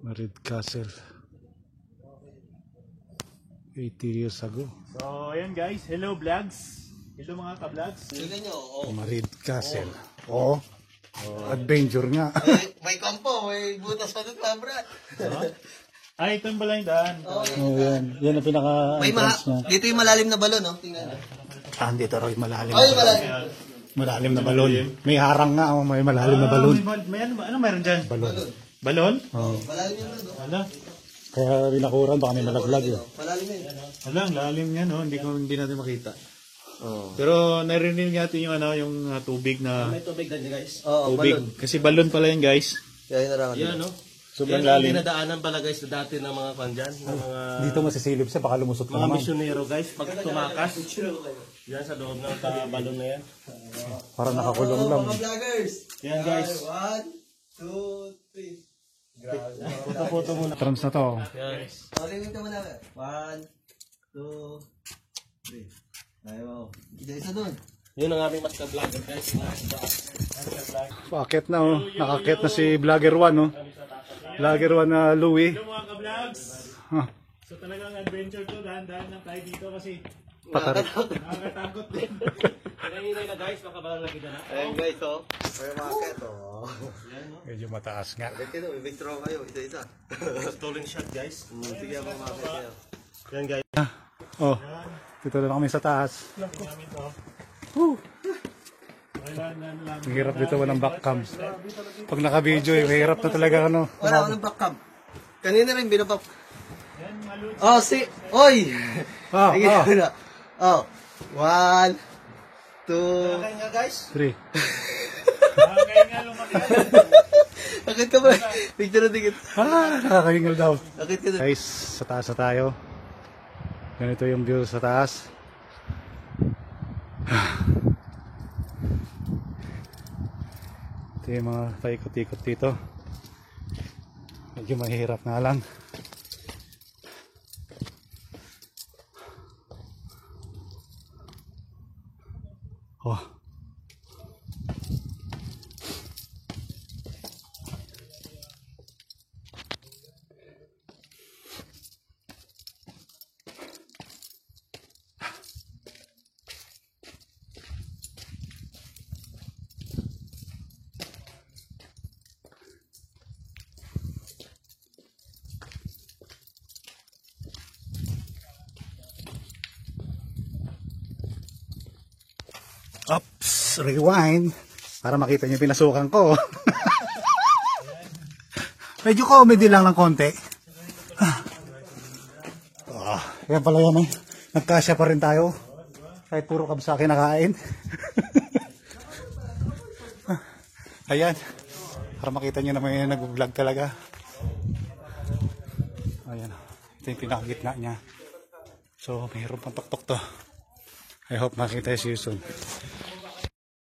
Marid Castle 80 years ago. So ayan guys, hello vlogs. Hello mga ka-vlogs. Marid Castle. Adventure nga. May kampo, may butas pa doon, Brad. Ay, ito yung balay daan. Yan ang pinaka-entrance niya. Dito yung malalim na balon, no? Tingnan. Dito raw yung malalim. Ay, malalim. Malalim na balon. May harang nga, may malalim na balon. May ano meron dyan? Balon. Balon? Malalim yun, no? Ala. Kaya binakuran, baka may malaglag yun. Malalim yun. Ala, ang lalim niya, no? Hindi natin makita. Pero narinig natin yung yung tubig na May tubig din guys. Oo, tubig. balon. Kasi balon pala yan guys. Kaya yun narangan. Yan no. Sobrang Yan ang lalim. dinadaanan pala guys na dati ng mga kandyan, ng mga Dito masisilip siya, baka lumusot ka mga naman. misyonero guys pag tumakas. Yan sa loob ng balon na yan. Para nakakulong lang. Mga vloggers. Yan guys. 1, 2, 3. Foto muna. Trans na to. Yan. Ulit mo na. 1, 2, 3. Ayaw. Isa doon. Yun ang aming master vlogger guys. Paakit na nakakit na si Vlogger 1 Vlogger 1 na Louie. Hello mga ka-vlogs. So talagang adventure to, dahan-dahan lang tayo dito kasi nakakatakot din. Kanina na guys, makabalang lagi na. Ayan guys, oh. May market, oh. Medyo mataas nga. Ito, may withdraw kayo. Isa-isa. Stolen shot guys. Sige, mga market kayo. Yan guys. Dito na kami sa taas. Ang hirap dito, walang backcams. Pag naka-video, mahirap na talaga Wala, walang backcam. Kanina rin, binabak. Oh, Oy! Sige, na. 1, 2, Kaya nga guys. 3. Kaya nga lumaki. Akit ka ba? Picture na dikit. Nakakahingal daw. Akit ka na. Guys, sa taas na tayo. Ganito yung view sa taas. Ito yung mga paikot-ikot dito. Medyo mahirap nga lang. Oops, rewind para makita niyo yung pinasukan ko. Medyo comedy lang ng konti. Yan pala yan nagkasya pa rin tayo. Kahit puro kabsa kinakain. Ayan. Para makita niyo naman yung nag-vlog talaga. Ayan. Ito yung pinakagitna niya. So mayroon pang tuktok to. I hope makita you soon.